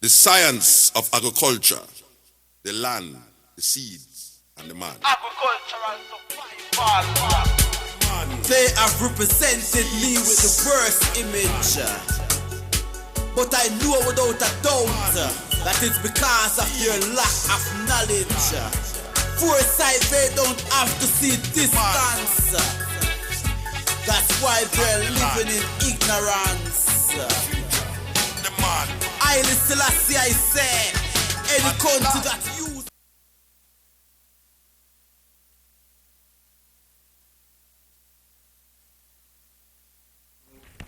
the science of agriculture, the land, the seeds, and the man. Agricultural survival. They have represented me with the worst image, but I know without a doubt that it's because of your lack of knowledge. Foresight, they don't have to see distance. That's why they're living in ignorance. The man. I Selassie, I say, any country that use.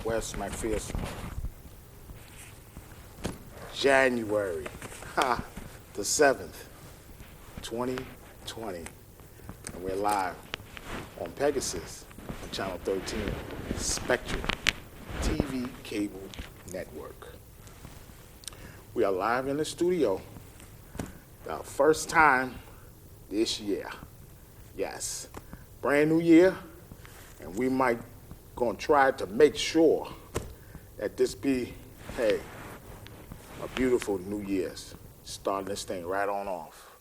West McPherson. January the 7th, 2020. And we're live on Pegasus on Channel 13, Spectrum TV Cable Network. We are live in the studio, the first time this year. Yes, brand new year, and we might gonna try to make sure that this be, hey, a beautiful New Year's, starting this thing right on off.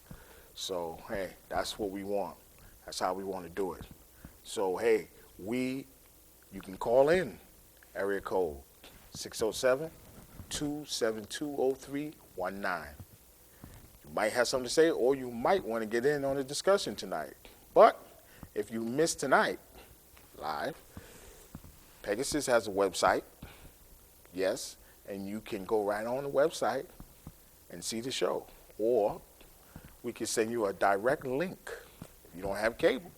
So, hey, that's what we want. That's how we want to do it. So, hey, you can call in, area code 607-272-0319. You might have something to say, or you might want to get in on the discussion tonight. But if you missed tonight, live, Pegasus has a website, yes, and you can go right on the website and see the show. Or we can send you a direct link. If you don't have cable,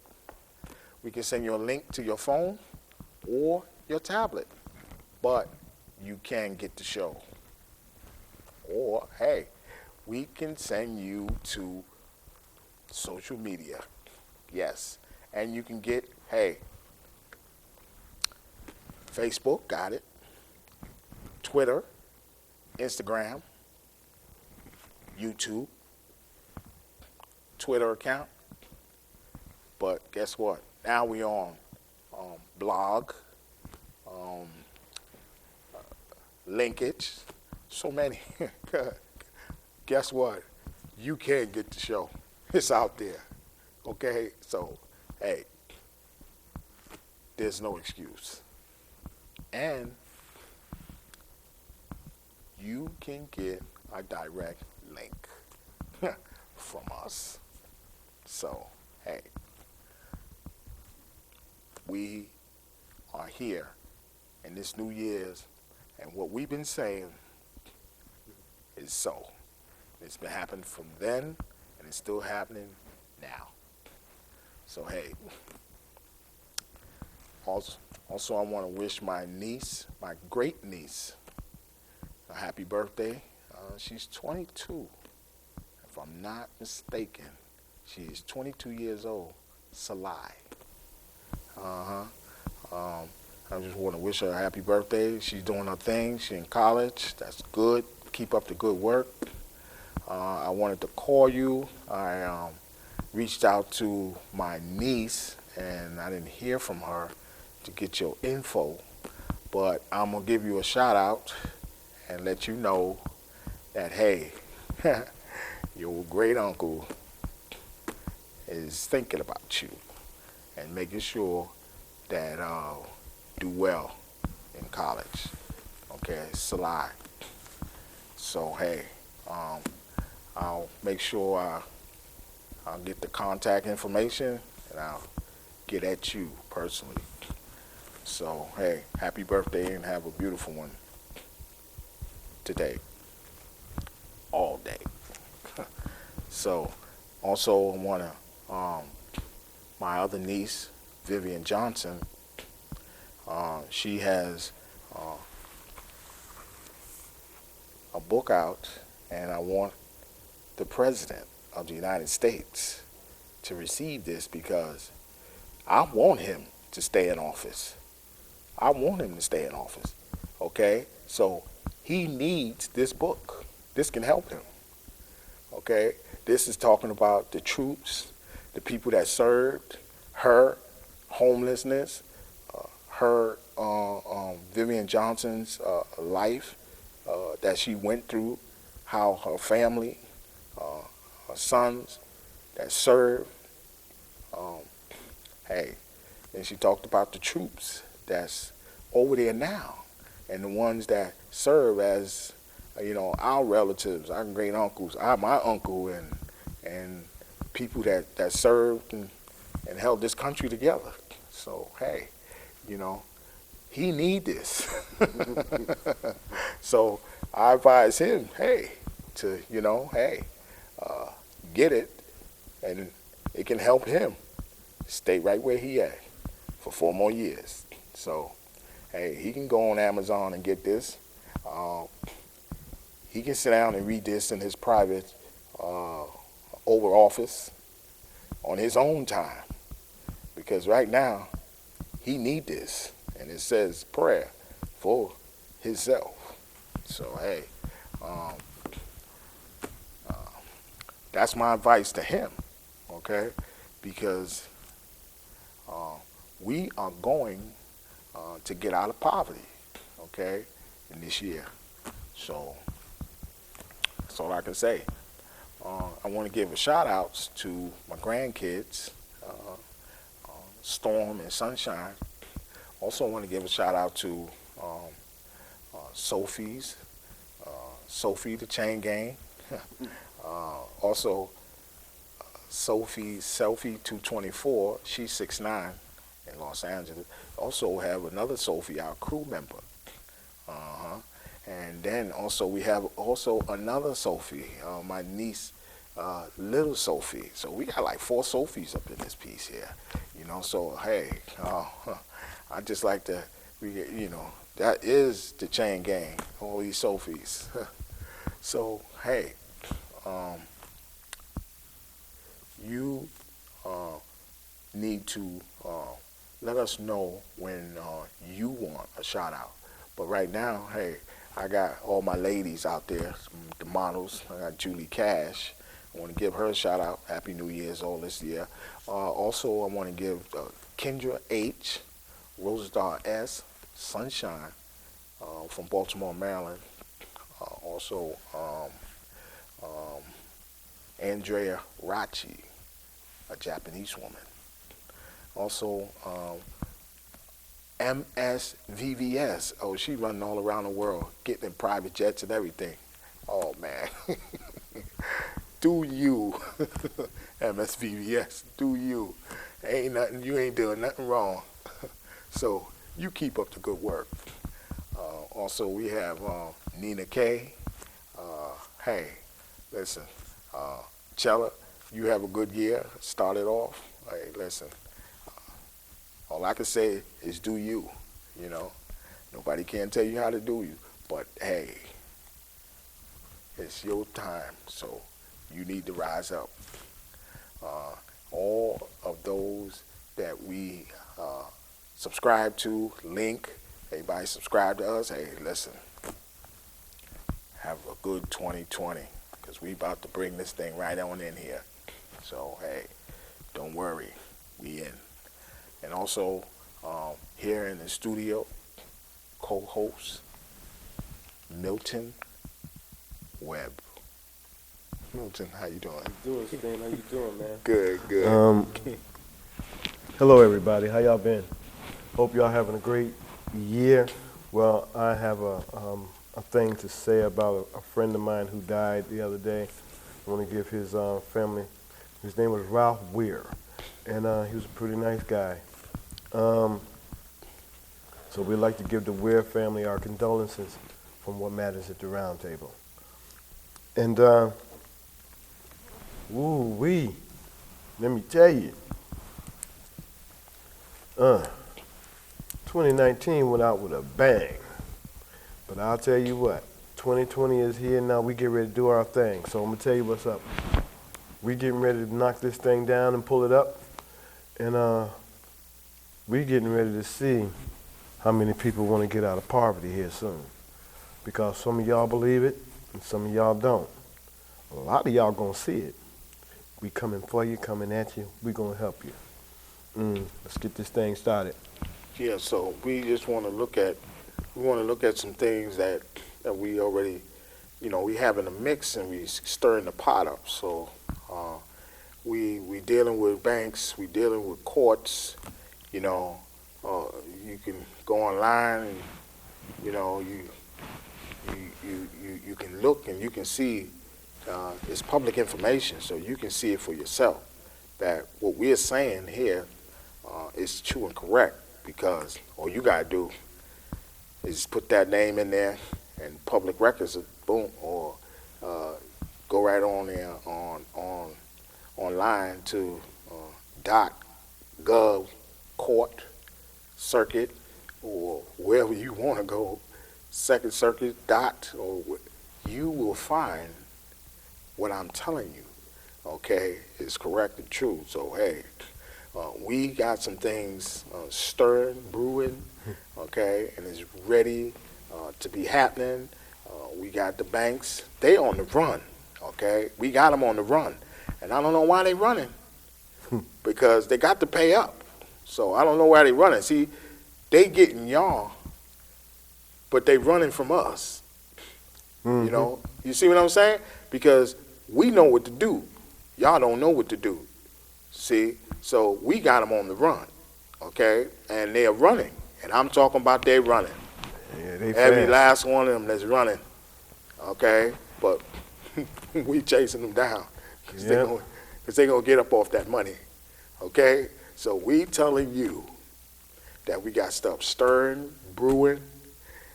we can send you a link to your phone or your tablet. But you can get the show. Or, hey, we can send you to social media. Yes. And you can get, hey, Facebook, got it. Twitter, Instagram, YouTube, Twitter account. But guess what? Now we on blog, linkage, so many. Guess what? You can get the show. It's out there. Okay? So, hey, there's no excuse. And you can get a direct link from us. So, hey, we are here in this New Year's, and what we've been saying is so. It's been happening from then, and it's still happening now. So, hey, also I want to wish my niece, my great niece, a happy birthday. She's 22, if I'm not mistaken. She is 22 years old, Salai. I just want to wish her a happy birthday. She's doing her thing. She's in college. That's good. Keep up the good work. I wanted to call you. I reached out to my niece, and I didn't hear from her to get your info. But I'm going to give you a shout out and let you know that, hey, your great uncle is thinking about you and making sure that do well in college. Okay, Salai. So, hey, I'll make sure I'll get the contact information and I'll get at you personally. So, hey, happy birthday and have a beautiful one today, all day. So, also I want to, my other niece, Vivian Johnson, she has a book out, and I want the President of the United States to receive this because I want him to stay in office. I want him to stay in office, okay? So he needs this book. This can help him, okay? This is talking about the troops, the people that served, her homelessness, her Vivian Johnson's life that she went through, how her family, her sons that serve, hey, and she talked about the troops that's over there now and the ones that serve as, our relatives, our great uncles, my uncle, and people that served and held this country together. So, hey, he need this. So I advise him, hey, to, get it, and it can help him stay right where he at for 4 more years. So, hey, he can go on Amazon and get this. He can sit down and read this in his private Oval Office on his own time, because right now he need this, and it says prayer for himself. So, hey, that's my advice to him, okay? Because we are going to get out of poverty, okay, in this year. So that's all I can say. I want to give a shout outs to my grandkids, Storm and Sunshine. Also want to give a shout out to Sophie the Chain Gang. Also Sophie 224, she's 6'9" in Los Angeles. Also have another Sophie, our crew member. And then also we have another Sophie, my niece, little Sophie. So we got like 4 Sophies up in this piece here, So hey, I just like to, that is the chain gang, all these Sophies. So hey, you need to let us know when you want a shout out. But right now, hey, I got all my ladies out there, the models. I got Julie Cash. I want to give her a shout out. Happy New Year's all this year. Also, I want to give Kendra H, Rosestar S, Sunshine from Baltimore, Maryland. Also, Andrea Rachi, a Japanese woman. Also, MSVVS. Oh, she running all around the world, getting in private jets and everything. Oh, man. Do you, MSVVS, do you. Ain't nothing, you ain't doing nothing wrong. So you keep up the good work. Also, we have Nina K. Hey, listen, Chela, you have a good year. Start it off. Hey, listen, all I can say is do you, Nobody can tell you how to do you. But, hey, it's your time, so you need to rise up. All of those that we subscribe to, link, everybody subscribe to us. Hey, listen, have a good 2020, because we about to bring this thing right on in here. So, hey, don't worry, we in. And also, here in the studio, co-host Milton, Webb. Milton, how you doing? Doing, Stan? How you doing, man? Good. Hello, everybody. How y'all been? Hope y'all having a great year. Well, I have a thing to say about a friend of mine who died the other day. I want to give his family. His name was Ralph Weir, and he was a pretty nice guy. So we'd like to give the Weir family our condolences from What Matters at the Roundtable. And let me tell you, 2019 went out with a bang. But I'll tell you what, 2020 is here now. We get ready to do our thing. So I'm gonna tell you what's up. We getting ready to knock this thing down and pull it up, and we getting ready to see how many people want to get out of poverty here soon. Because some of y'all believe it, and some of y'all don't. A lot of y'all gonna see it. We coming for you, coming at you. We gonna help you. Let's get this thing started. Yeah, so we just want to look at some things that we already we having a mix and we stirring the pot up. So we dealing with banks, we dealing with courts. You can go online and you can look and you can see it's public information, so you can see it for yourself that what we're saying here is true and correct, because all you gotta do is put that name in there and public records, boom, or go right on there online to .gov court circuit or wherever you want to go, Second Circuit or you will find what I'm telling you, okay, is correct and true. So hey, we got some things stirring, brewing, okay, and it's ready to be happening. We got the banks, they on the run, okay? We got them on the run, and I don't know why they running, because they got to pay up. So I don't know why they running. See, they getting y'all, but they running from us. Mm-hmm. You see what I'm saying? Because we know what to do. Y'all don't know what to do. See? So we got them on the run, okay? And they're running, and I'm talking about they running. Yeah, they Every fast. last one of them that's running, okay? But we chasing them down because they're going to get up off that money, okay? So we telling you that we got stuff stirring, brewing,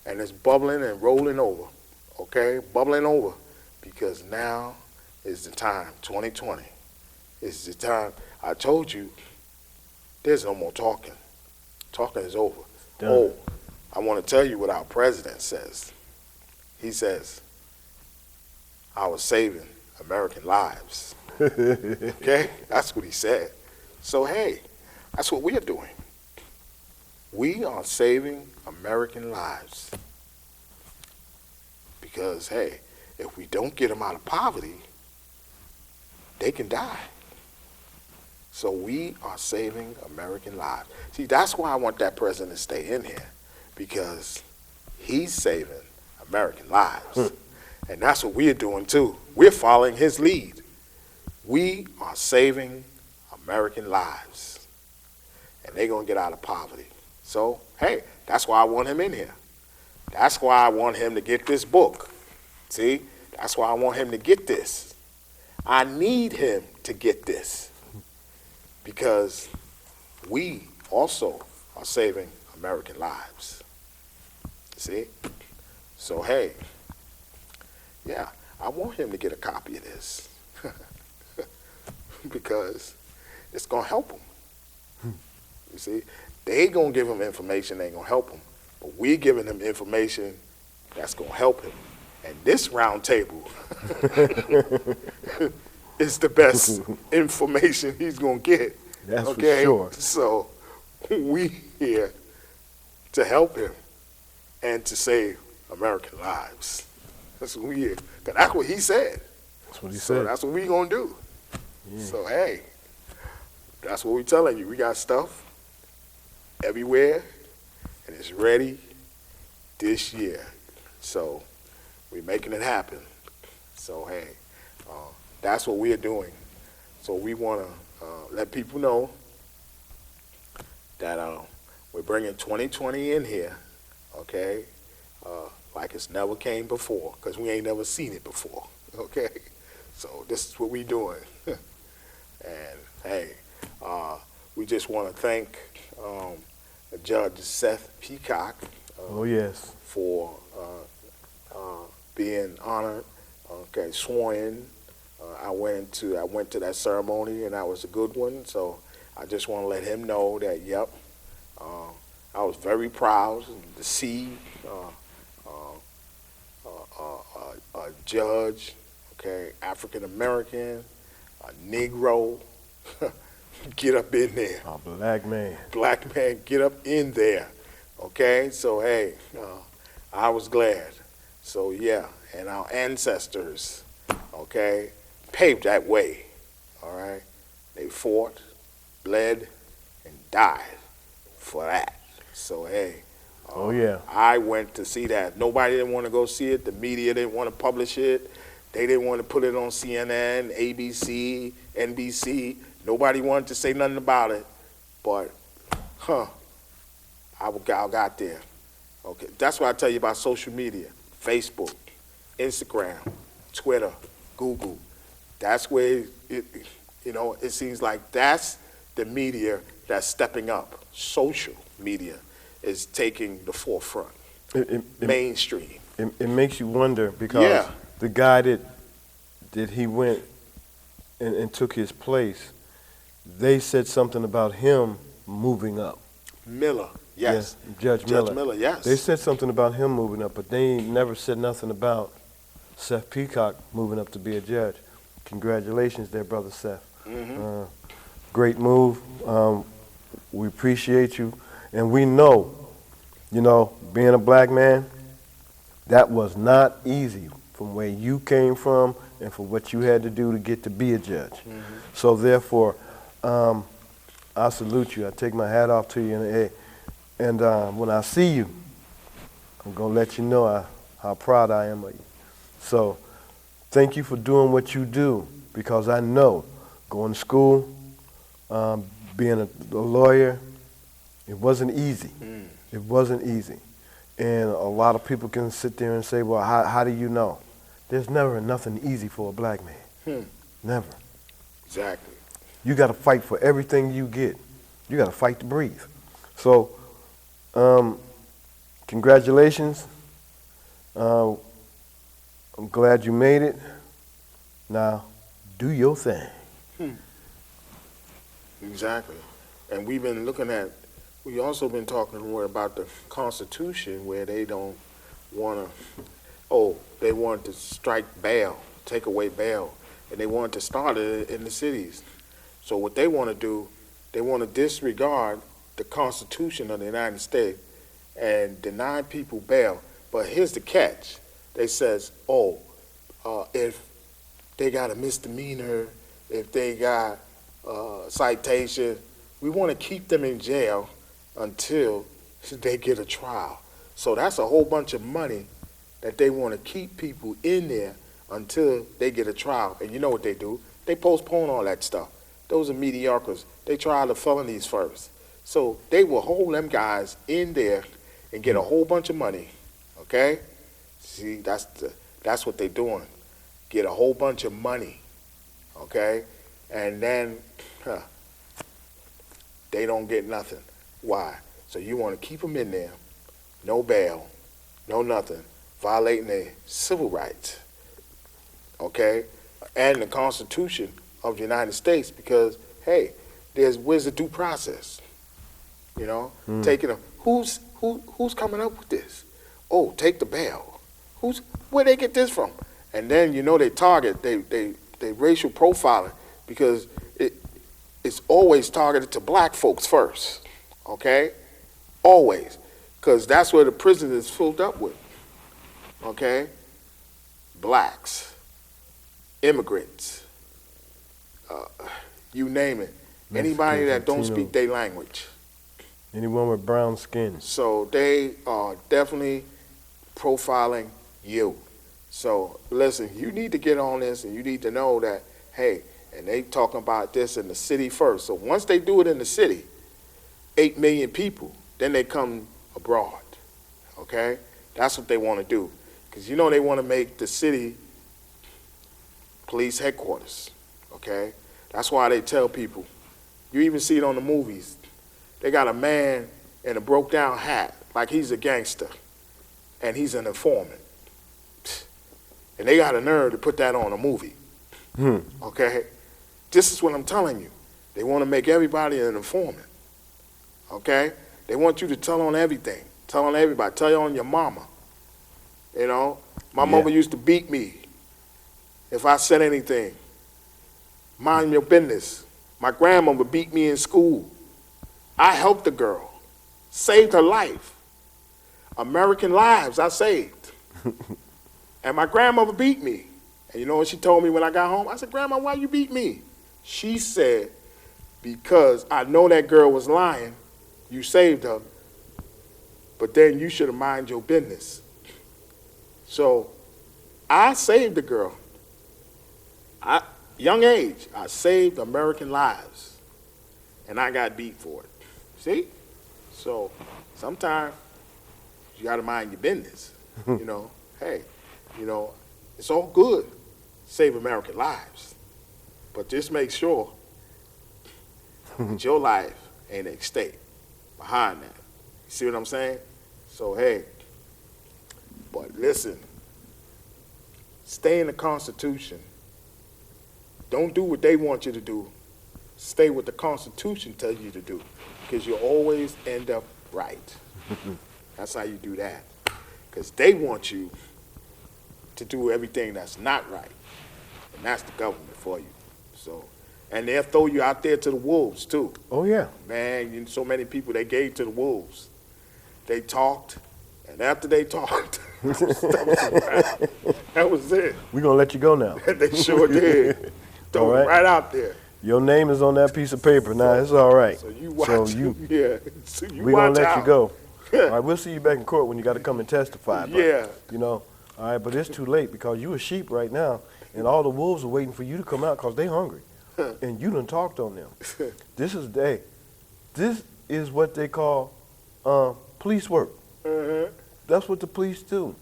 and it's bubbling and rolling over, okay? Bubbling over, because now is the time, 2020. It's the time. I told you, there's no more talking. Talking is over. Done. Oh, I want to tell you what our president says. He says, I was saving American lives. Okay? That's what he said. So, hey, that's what we are doing. We are saving American lives. Because, hey, if we don't get them out of poverty, they can die. So we are saving American lives. See, that's why I want that president to stay in here, because he's saving American lives. And that's what we're doing too. We're following his lead. We are saving American lives. And they're going to get out of poverty. So, hey, that's why I want him in here. That's why I want him to get this book. See? That's why I want him to get this. I need him to get this, because we also are saving American lives. See? So, hey, yeah, I want him to get a copy of this because it's going to help him. You see? They going to give him information that ain't going to help him, but we're giving him information that's going to help him. And this roundtable is the best information he's going to get. That's okay? for sure. So we here to help him and to save American lives. That's what we here. Because that's what he said. That's what he So said. that's what we going to do. Yeah. So, hey, that's what we telling you. We got stuff everywhere, and it's ready this year. So we're making it happen. So, hey, that's what we're doing. So we want to let people know that we're bringing 2020 in here, okay, like it's never came before, because we ain't never seen it before, okay? So this is what we doing. And, hey, we just want to thank Judge Seth Peacock Oh, yes. for being honored, okay, sworn in. I went to that ceremony, and that was a good one. So I just want to let him know that, yep, I was very proud to see a judge, okay, African American, a Negro, get up in there. A black man. Black man, get up in there, okay? So, hey, I was glad. So, yeah, and our ancestors, okay, paved that way, all right? They fought, bled, and died for that. So, hey, Oh, yeah. I went to see that. Nobody didn't want to go see it. The media didn't want to publish it. They didn't want to put it on CNN, ABC, NBC. Nobody wanted to say nothing about it. But, I got there. Okay, that's why I tell you about social media. Facebook, Instagram, Twitter, Google. That's where, it seems like that's the media that's stepping up. Social media is taking the forefront. Mainstream. It makes you wonder because the guy that he went and took his place, they said something about him moving up. Miller, yes. Yeah, Judge Miller, yes. They said something about him moving up, but they never said nothing about Seth Peacock moving up to be a judge. Congratulations there, Brother Seth. Mm-hmm. Great move. We appreciate you. And we know, being a black man, that was not easy from where you came from and for what you had to do to get to be a judge. Mm-hmm. So therefore, I salute you. I take my hat off to you. And when I see you, I'm going to let you know how proud I am of you. So thank you for doing what you do, because I know going to school, being a lawyer, it wasn't easy. It wasn't easy. And a lot of people can sit there and say, well, how do you know? There's never nothing easy for a black man. Never. Exactly. You got to fight for everything you get. You got to fight to breathe. So, congratulations. I'm glad you made it. Now, do your thing. Exactly. And we've also been talking more about the Constitution, where they don't want to, they want to strike bail, take away bail, and they want to start it in the cities. So what they want to do, they want to disregard the Constitution of the United States and deny people bail. But here's the catch. They says, if they got a misdemeanor, if they got citation, we want to keep them in jail until they get a trial. So that's a whole bunch of money that they want to keep people in there until they get a trial. And you know what they do? They postpone all that stuff. Those are mediocres. They try the felonies first. So they will hold them guys in there and get a whole bunch of money, okay? See, that's what they're doing. Get a whole bunch of money, okay? And then they don't get nothing. Why? So you want to keep them in there, no bail, no nothing, violating their civil rights, okay? And the Constitution of the United States, because, hey, where's the due process? Taking them. Who's coming up with this? Oh, take the bail. Where they get this from? And then they target, they racial profiling, because it's always targeted to black folks first, okay? Always, because that's where the prison is filled up with, okay? Blacks, immigrants, you name it. Anybody that don't speak their language. Anyone with brown skin. So they are definitely profiling you. So listen, you need to get on this, and you need to know that, hey, and they talking about this in the city first. So once they do it in the city, 8 million people, then they come abroad, okay? That's what they want to do. Because they want to make the city police headquarters, okay? That's why they tell people, you even see it on the movies, they got a man in a broke down hat, like he's a gangster, and he's an informant. And they got a nerve to put that on a movie, okay? This is what I'm telling you. They want to make everybody an informant, okay? They want you to tell on everything, tell on everybody, tell on your mama. My mother used to beat me if I said anything. Mind your business. My grandmother beat me in school. I helped the girl, saved her life. American lives I saved. And my grandmother beat me. And you know what she told me when I got home? I said, Grandma, why you beat me? She said, because I know that girl was lying. You saved her. but then you should have mind your business. So I saved the girl. Young age, I saved American lives, and I got beat for it. See? So sometimes you got to mind your business. You know, hey, you know, it's all good, save American lives, but just make sure that your life ain't at stake behind that. You see what I'm saying? So, hey, but listen, stay in the Constitution. Don't do what they want you to do. Stay what the Constitution tells you to do, because you'll always end up right. That's how you do that. Because they want you to do everything that's not right. And that's the government for you. So, and they'll throw you out there to the wolves, too. Oh, yeah. Man, so many people they gave to the wolves. They talked, and after they talked, that was it. We're going to let you go now. They sure did. Throw it right out there. Your name is on that piece of paper. Now, it's all right. So you watch. So you we're going to let you go. All right, we'll see you back in court when you got to come and testify. But, yeah. You know, all right, but it's too late because you a sheep right now, and all the wolves are waiting for you to come out because they hungry. And you done talked on them. This is what they call police work. That's what the police do.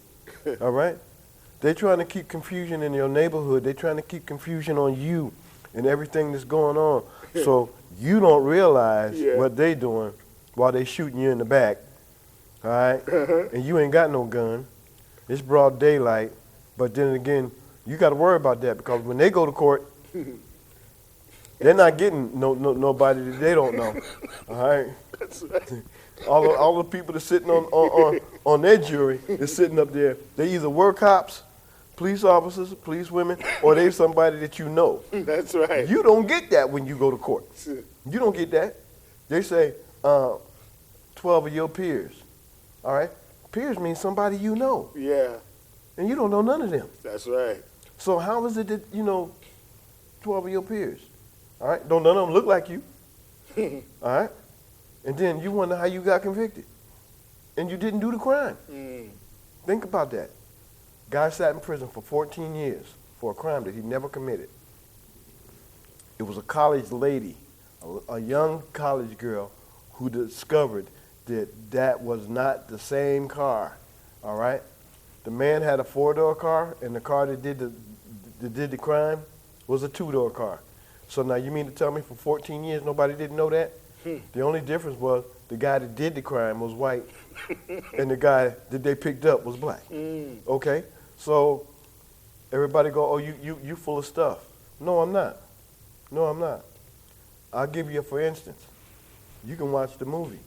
All right? They're trying to keep confusion in your neighborhood. They're trying to keep confusion on you and everything that's going on. So you don't realize what they doing while they shooting you in the back. All right? And you ain't got no gun. It's broad daylight. But then again, you got to worry about that because when they go to court, they're not getting nobody that they don't know. All right? That's right. All the people that's sitting on their jury is sitting up there. They either were cops, police officers, police women, or they somebody that you know. That's right. You don't get that when you go to court. You don't get that. They say 12 of your peers. All right? Peers means somebody you know. Yeah. And you don't know none of them. That's right. So how is it that you know 12 of your peers? All right? Don't none of them look like you. All right? And then you wonder how you got convicted. And you didn't do the crime. Think about that. Guy sat in prison for 14 years for a crime that he never committed. It was a college lady, a young college girl, who discovered that that was not the same car. All right? The man had a 4-door car, and the car that did the crime was a 2-door car. So now you mean to tell me for 14 years nobody didn't know that? The only difference was the guy that did the crime was white and the guy that they picked up was black. Okay? So everybody go, oh, you full of stuff. No, I'm not. No, I'm not. I'll give you a for instance. You can watch the movie.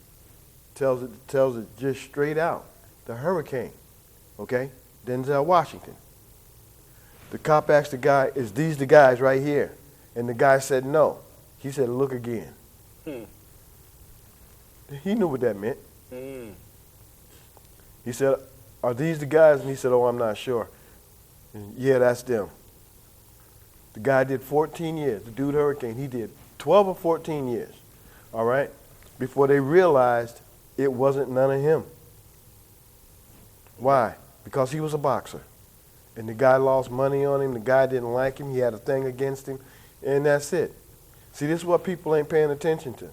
Tells it just straight out. The hurricane. Okay? Denzel Washington. The cop asked the guy, is these the guys right here? And the guy said no. He said, look again. He knew what that meant. He said, are these the guys? And he said, oh, I'm not sure. And, yeah, that's them. The guy did 14 years. The dude hurricane, he did 12 or 14 years. All right? Before they realized it wasn't none of him. Why? Because he was a boxer. And the guy lost money on him. The guy didn't like him. He had a thing against him. And that's it. See, this is what people ain't paying attention to.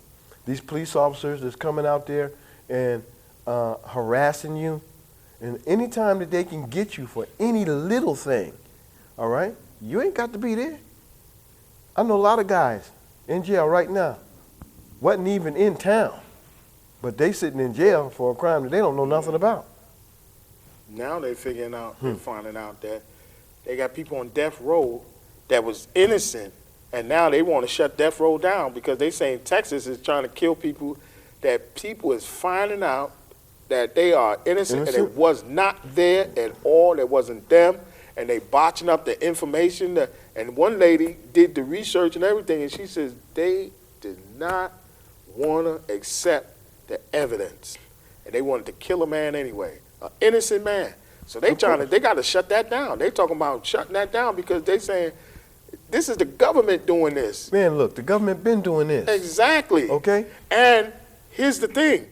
These police officers that's coming out there and harassing you. And any time that they can get you for any little thing, all right, you ain't got to be there. I know a lot of guys in jail right now, wasn't even in town, but they sitting in jail for a crime that they don't know nothing about. Now they're figuring out, they're finding out that they got people on death row that was innocent, and now they want to shut death row down because they saying Texas is trying to kill people, that people is finding out that they are innocent. And it was not there at all. It wasn't them, and they botching up the information. And one lady did the research and everything, and she says they did not want to accept the evidence, and they wanted to kill a man anyway, an innocent man. So they got to shut that down. They talking about shutting that down because they saying this is the government doing this. Man, look, the government been doing this. Exactly. Okay. And here's the thing.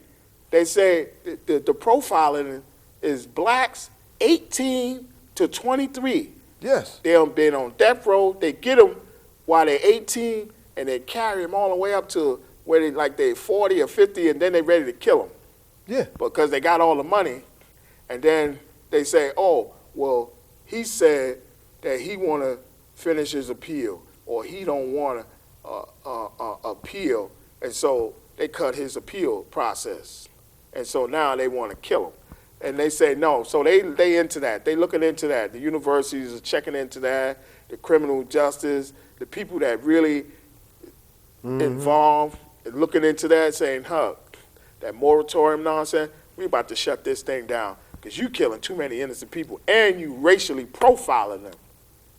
they say the profiling is blacks 18 to 23. Yes. They've been on death row. They get them while they're 18, and they carry them all the way up to where they're 40 or 50, and then they're ready to kill them. Yeah. Because they got all the money, and then they say, oh, well, he said that he want to finish his appeal, or he don't want to appeal, and so they cut his appeal process, and so now they want to kill him. And they say no, so they into that. They looking into that. The universities are checking into that. The criminal justice, the people that really involved, looking into that, saying, that moratorium nonsense, we about to shut this thing down because you killing too many innocent people and you racially profiling them,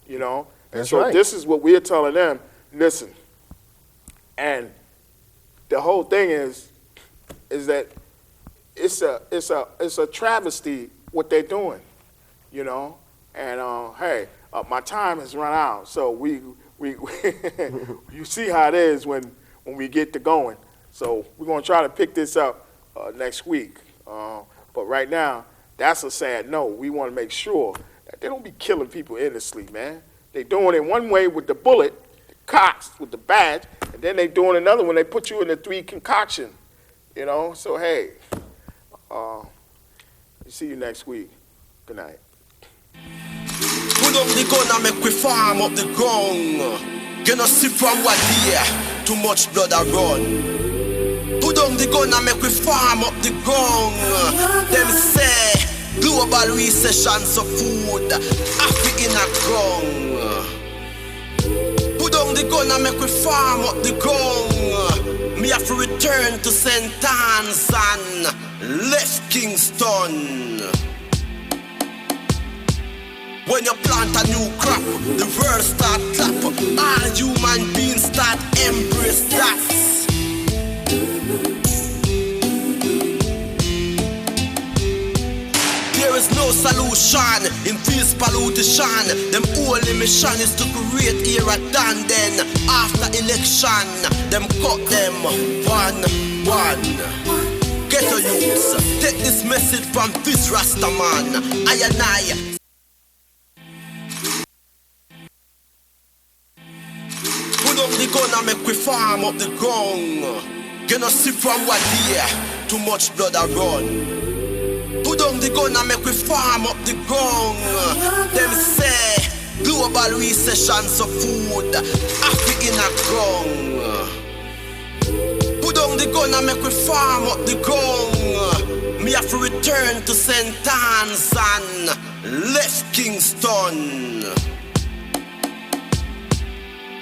you know? And That's so right. This is what we're telling them, listen. And the whole thing is that it's a travesty what they're doing, you know? And hey, my time has run out, so we you see how it is when we get to going. So we're gonna try to pick this up next week. But right now, that's a sad note. We want to make sure that they don't be killing people endlessly, man. They doing it one way with the bullet, the cocks with the badge, and then they doing another when they put you in the 3 concoction, you know? So hey, see you next week. Good night. Put up the gun and make we farm up the ground. You know see from what here, too much blood a run. Put down the gun and make we farm up the ground. Them say global recession so food happy in a ground. Put down the gun and make we farm up the ground. Me have to return to St. Anne's and left Kingston. When you plant a new crop, the world start clap. All human beings start embrace that. There is no solution in this pollution. Them only mission is to create era done. Then after election, them cut them one. Get a youths, take this message from this Rasta man. I and I. Put up the gun and make we farm up the ground. You know see from what here, too much blood a run. Put down the gun and make we farm up the ground. Them say global recession so food happy in a ground. Put down the gun and make we farm up the ground. Me have to return to St. Anne's and left Kingston.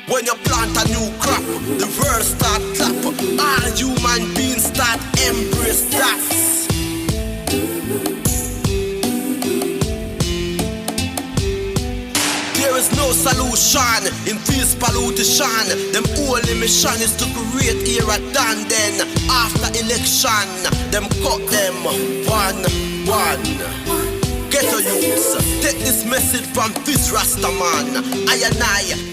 When you plant a new crop, the world start clap. All human beings start embrace that. There is no solution in this pollution. Them only mission is to create era done. Then after election, them cut them one. Get a youths, take this message from this Rasta man. I and I.